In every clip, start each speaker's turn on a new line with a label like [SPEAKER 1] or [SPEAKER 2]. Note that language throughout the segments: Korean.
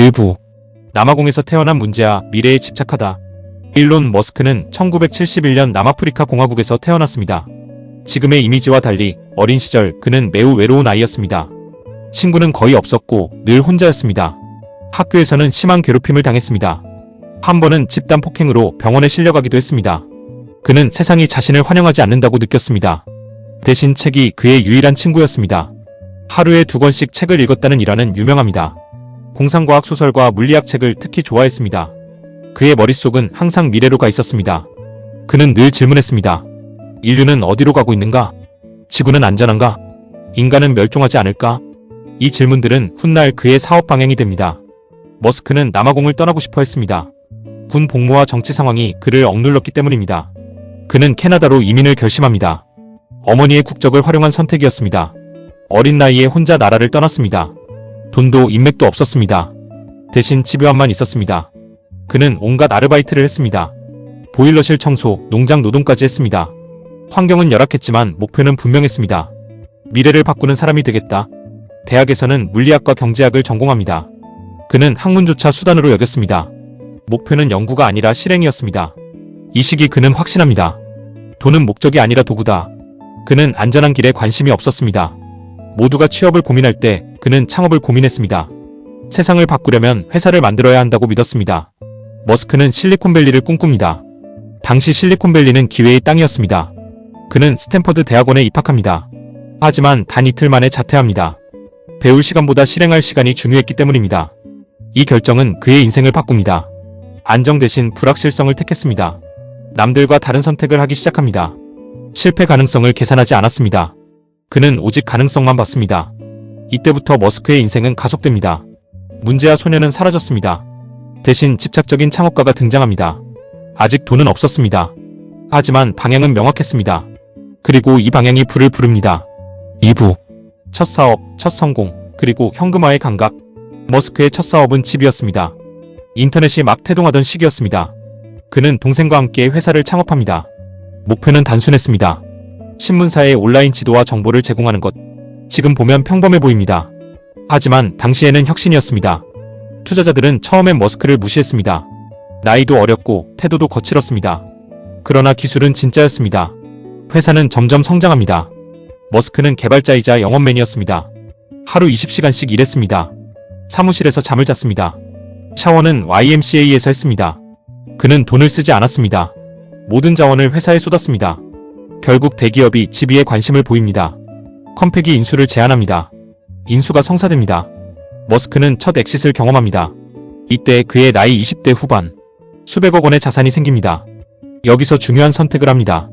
[SPEAKER 1] 일부 남아공에서 태어난 문제와 미래에 집착하다. 일론 머스크는 1971년 남아프리카 공화국에서 태어났습니다. 지금의 이미지와 달리 어린 시절 그는 매우 외로운 아이였습니다. 친구는 거의 없었고 늘 혼자였습니다. 학교에서는 심한 괴롭힘을 당했습니다. 한 번은 집단 폭행으로 병원에 실려가기도 했습니다. 그는 세상이 자신을 환영하지 않는다고 느꼈습니다. 대신 책이 그의 유일한 친구였습니다. 하루에 2권씩 책을 읽었다는 일화는 유명합니다. 공상과학 소설과 물리학 책을 특히 좋아했습니다. 그의 머릿속은 항상 미래로 가 있었습니다. 그는 늘 질문했습니다. 인류는 어디로 가고 있는가? 지구는 안전한가? 인간은 멸종하지 않을까? 이 질문들은 훗날 그의 사업 방향이 됩니다. 머스크는 남아공을 떠나고 싶어 했습니다. 군 복무와 정치 상황이 그를 억눌렀기 때문입니다. 그는 캐나다로 이민을 결심합니다. 어머니의 국적을 활용한 선택이었습니다. 어린 나이에 혼자 나라를 떠났습니다. 돈도 인맥도 없었습니다. 대신 집요함만 있었습니다. 그는 온갖 아르바이트를 했습니다. 보일러실 청소, 농장 노동까지 했습니다. 환경은 열악했지만 목표는 분명했습니다. 미래를 바꾸는 사람이 되겠다. 대학에서는 물리학과 경제학을 전공합니다. 그는 학문조차 수단으로 여겼습니다. 목표는 연구가 아니라 실행이었습니다. 이 시기 그는 확신합니다. 돈은 목적이 아니라 도구다. 그는 안전한 길에 관심이 없었습니다. 모두가 취업을 고민할 때 그는 창업을 고민했습니다. 세상을 바꾸려면 회사를 만들어야 한다고 믿었습니다. 머스크는 실리콘밸리를 꿈꿉니다. 당시 실리콘밸리는 기회의 땅이었습니다. 그는 스탠퍼드 대학원에 입학합니다. 하지만 단 이틀 만에 자퇴합니다. 배울 시간보다 실행할 시간이 중요했기 때문입니다. 이 결정은 그의 인생을 바꿉니다. 안정 대신 불확실성을 택했습니다. 남들과 다른 선택을 하기 시작합니다. 실패 가능성을 계산하지 않았습니다. 그는 오직 가능성만 봤습니다. 이때부터 머스크의 인생은 가속됩니다. 문제와 소년은 사라졌습니다. 대신 집착적인 창업가가 등장합니다. 아직 돈은 없었습니다. 하지만 방향은 명확했습니다. 그리고 이 방향이 불을 부릅니다. 2부 첫 사업, 첫 성공, 그리고 현금화의 감각. 머스크의 첫 사업은 집이었습니다. 인터넷이 막 태동하던 시기였습니다. 그는 동생과 함께 회사를 창업합니다. 목표는 단순했습니다. 신문사에 온라인 지도와 정보를 제공하는 것. 지금 보면 평범해 보입니다. 하지만 당시에는 혁신이었습니다. 투자자들은 처음엔 머스크를 무시했습니다. 나이도 어렸고 태도도 거칠었습니다. 그러나 기술은 진짜였습니다. 회사는 점점 성장합니다. 머스크는 개발자이자 영업맨이었습니다. 하루 20시간씩 일했습니다. 사무실에서 잠을 잤습니다. 샤워는 YMCA에서 했습니다. 그는 돈을 쓰지 않았습니다. 모든 자원을 회사에 쏟았습니다. 결국 대기업이 지비에 관심을 보입니다. 컴팩이 인수를 제안합니다. 인수가 성사됩니다. 머스크는 첫 엑싯을 경험합니다. 이때 그의 나이 20대 후반. 수백억 원의 자산이 생깁니다. 여기서 중요한 선택을 합니다.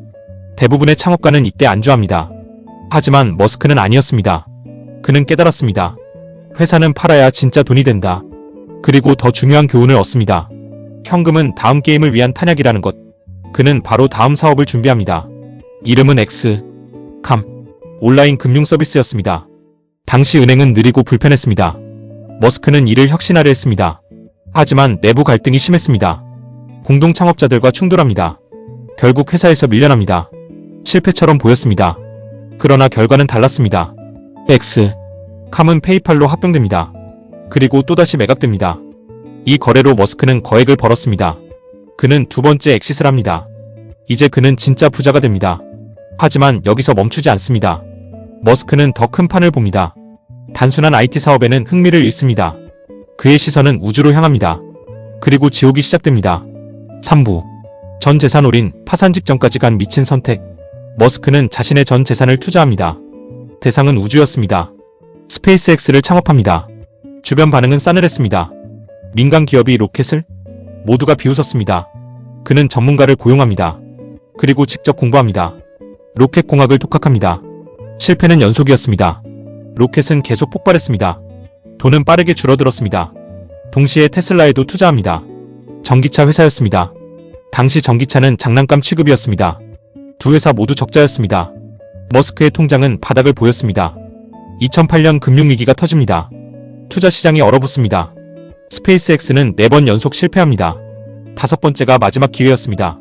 [SPEAKER 1] 대부분의 창업가는 이때 안주합니다. 하지만 머스크는 아니었습니다. 그는 깨달았습니다. 회사는 팔아야 진짜 돈이 된다. 그리고 더 중요한 교훈을 얻습니다. 현금은 다음 게임을 위한 탄약이라는 것. 그는 바로 다음 사업을 준비합니다. 이름은 엑스캄. 온라인 금융 서비스였습니다. 당시 은행은 느리고 불편했습니다. 머스크는 이를 혁신하려 했습니다. 하지만 내부 갈등이 심했습니다. 공동 창업자들과 충돌합니다. 결국 회사에서 밀려납니다. 실패처럼 보였습니다. 그러나 결과는 달랐습니다. 엑스캄은 페이팔로 합병됩니다. 그리고 또다시 매각됩니다. 이 거래로 머스크는 거액을 벌었습니다. 그는 두 번째 엑싯을 합니다. 이제 그는 진짜 부자가 됩니다. 하지만 여기서 멈추지 않습니다. 머스크는 더 큰 판을 봅니다. 단순한 IT 사업에는 흥미를 잃습니다. 그의 시선은 우주로 향합니다. 그리고 지옥이 시작됩니다. 3부 전 재산 올인, 파산 직전까지 간 미친 선택. 머스크는 자신의 전 재산을 투자합니다. 대상은 우주였습니다. 스페이스X를 창업합니다. 주변 반응은 싸늘했습니다. 민간 기업이 로켓을? 모두가 비웃었습니다. 그는 전문가를 고용합니다. 그리고 직접 공부합니다. 로켓 공학을 독학합니다. 실패는 연속이었습니다. 로켓은 계속 폭발했습니다. 돈은 빠르게 줄어들었습니다. 동시에 테슬라에도 투자합니다. 전기차 회사였습니다. 당시 전기차는 장난감 취급이었습니다. 두 회사 모두 적자였습니다. 머스크의 통장은 바닥을 보였습니다. 2008년 금융위기가 터집니다. 투자 시장이 얼어붙습니다. 스페이스X는 4번 연속 실패합니다. 5번째가 마지막 기회였습니다.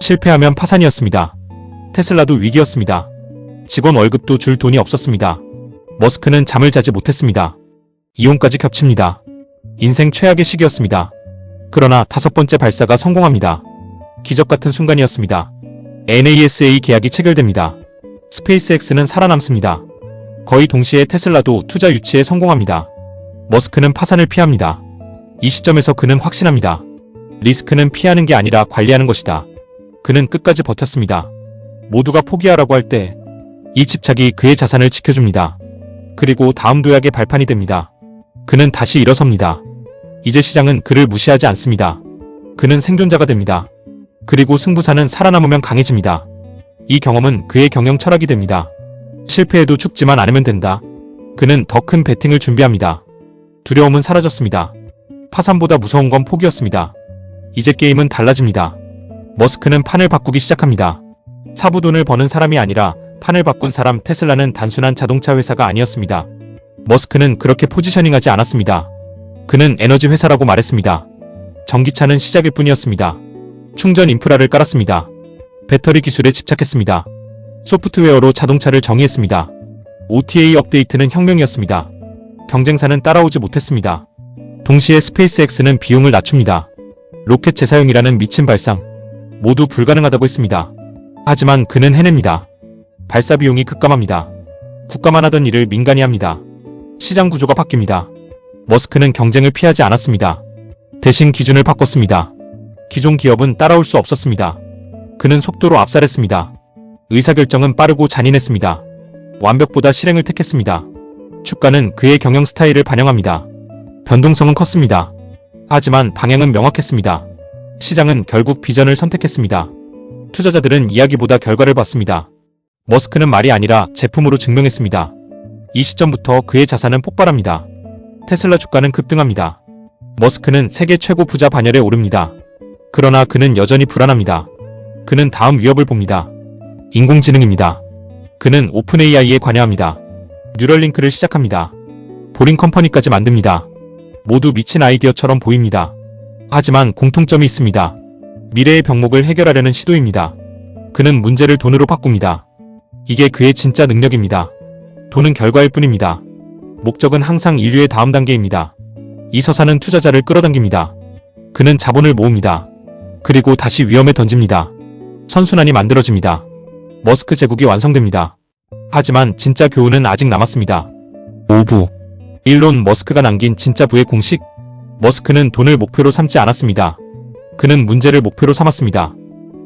[SPEAKER 1] 실패하면 파산이었습니다. 테슬라도 위기였습니다. 직원 월급도 줄 돈이 없었습니다. 머스크는 잠을 자지 못했습니다. 이혼까지 겹칩니다. 인생 최악의 시기였습니다. 그러나 5번째 발사가 성공합니다. 기적 같은 순간이었습니다. NASA 계약이 체결됩니다. 스페이스X는 살아남습니다. 거의 동시에 테슬라도 투자 유치에 성공합니다. 머스크는 파산을 피합니다. 이 시점에서 그는 확신합니다. 리스크는 피하는 게 아니라 관리하는 것이다. 그는 끝까지 버텼습니다. 모두가 포기하라고 할 때 이 집착이 그의 자산을 지켜줍니다. 그리고 다음 도약의 발판이 됩니다. 그는 다시 일어섭니다. 이제 시장은 그를 무시하지 않습니다. 그는 생존자가 됩니다. 그리고 승부사는 살아남으면 강해집니다. 이 경험은 그의 경영 철학이 됩니다. 실패해도 죽지만 않으면 된다. 그는 더 큰 배팅을 준비합니다. 두려움은 사라졌습니다. 파산보다 무서운 건 포기였습니다. 이제 게임은 달라집니다. 머스크는 판을 바꾸기 시작합니다. 사부 돈을 버는 사람이 아니라 판을 바꾼 사람. 테슬라는 단순한 자동차 회사가 아니었습니다. 머스크는 그렇게 포지셔닝하지 않았습니다. 그는 에너지 회사라고 말했습니다. 전기차는 시작일 뿐이었습니다. 충전 인프라를 깔았습니다. 배터리 기술에 집착했습니다. 소프트웨어로 자동차를 정의했습니다. OTA 업데이트는 혁명이었습니다. 경쟁사는 따라오지 못했습니다. 동시에 스페이스X는 비용을 낮춥니다. 로켓 재사용이라는 미친 발상, 모두 불가능하다고 했습니다. 하지만 그는 해냅니다. 발사 비용이 급감합니다. 국가만 하던 일을 민간이 합니다. 시장 구조가 바뀝니다. 머스크는 경쟁을 피하지 않았습니다. 대신 기준을 바꿨습니다. 기존 기업은 따라올 수 없었습니다. 그는 속도로 압살했습니다. 의사결정은 빠르고 잔인했습니다. 완벽보다 실행을 택했습니다. 주가는 그의 경영 스타일을 반영합니다. 변동성은 컸습니다. 하지만 방향은 명확했습니다. 시장은 결국 비전을 선택했습니다. 투자자들은 이야기보다 결과를 봤습니다. 머스크는 말이 아니라 제품으로 증명했습니다. 이 시점부터 그의 자산은 폭발합니다. 테슬라 주가는 급등합니다. 머스크는 세계 최고 부자 반열에 오릅니다. 그러나 그는 여전히 불안합니다. 그는 다음 위협을 봅니다. 인공지능입니다. 그는 오픈 AI에 관여합니다. 뉴럴링크를 시작합니다. 보링 컴퍼니까지 만듭니다. 모두 미친 아이디어처럼 보입니다. 하지만 공통점이 있습니다. 미래의 병목을 해결하려는 시도입니다. 그는 문제를 돈으로 바꿉니다. 이게 그의 진짜 능력입니다. 돈은 결과일 뿐입니다. 목적은 항상 인류의 다음 단계입니다. 이 서사는 투자자를 끌어당깁니다. 그는 자본을 모읍니다. 그리고 다시 위험에 던집니다. 선순환이 만들어집니다. 머스크 제국이 완성됩니다. 하지만 진짜 교훈은 아직 남았습니다. 5부 일론 머스크가 남긴 진짜 부의 공식. 머스크는 돈을 목표로 삼지 않았습니다. 그는 문제를 목표로 삼았습니다.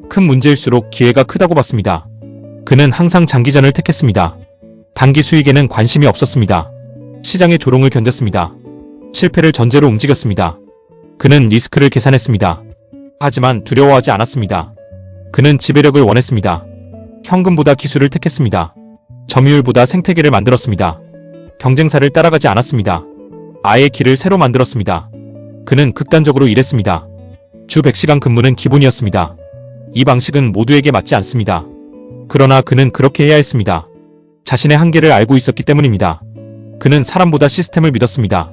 [SPEAKER 1] 큰 문제일수록 기회가 크다고 봤습니다. 그는 항상 장기전을 택했습니다. 단기 수익에는 관심이 없었습니다. 시장의 조롱을 견뎠습니다. 실패를 전제로 움직였습니다. 그는 리스크를 계산했습니다. 하지만 두려워하지 않았습니다. 그는 지배력을 원했습니다. 현금보다 기술을 택했습니다. 점유율보다 생태계를 만들었습니다. 경쟁사를 따라가지 않았습니다. 아예 길을 새로 만들었습니다. 그는 극단적으로 일했습니다. 주 100시간 근무는 기본이었습니다. 이 방식은 모두에게 맞지 않습니다. 그러나 그는 그렇게 해야 했습니다. 자신의 한계를 알고 있었기 때문입니다. 그는 사람보다 시스템을 믿었습니다.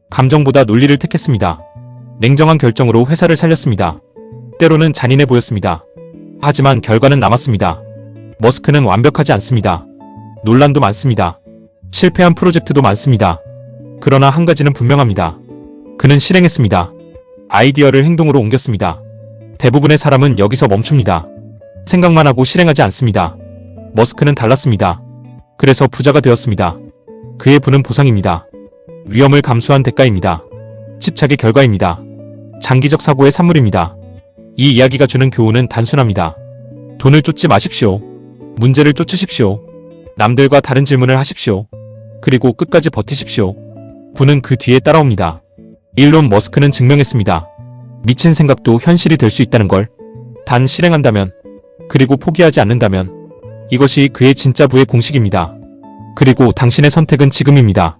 [SPEAKER 1] 감정보다 논리를 택했습니다. 냉정한 결정으로 회사를 살렸습니다. 때로는 잔인해 보였습니다. 하지만 결과는 남았습니다. 머스크는 완벽하지 않습니다. 논란도 많습니다. 실패한 프로젝트도 많습니다. 그러나 한 가지는 분명합니다. 그는 실행했습니다. 아이디어를 행동으로 옮겼습니다. 대부분의 사람은 여기서 멈춥니다. 생각만 하고 실행하지 않습니다. 머스크는 달랐습니다. 그래서 부자가 되었습니다. 그의 부는 보상입니다. 위험을 감수한 대가입니다. 집착의 결과입니다. 장기적 사고의 산물입니다. 이 이야기가 주는 교훈은 단순합니다. 돈을 쫓지 마십시오. 문제를 쫓으십시오. 남들과 다른 질문을 하십시오. 그리고 끝까지 버티십시오. 부는 그 뒤에 따라옵니다. 일론 머스크는 증명했습니다. 미친 생각도 현실이 될 수 있다는 걸. 단 실행한다면, 그리고 포기하지 않는다면, 이것이 그의 진짜 부의 공식입니다. 그리고 당신의 선택은 지금입니다.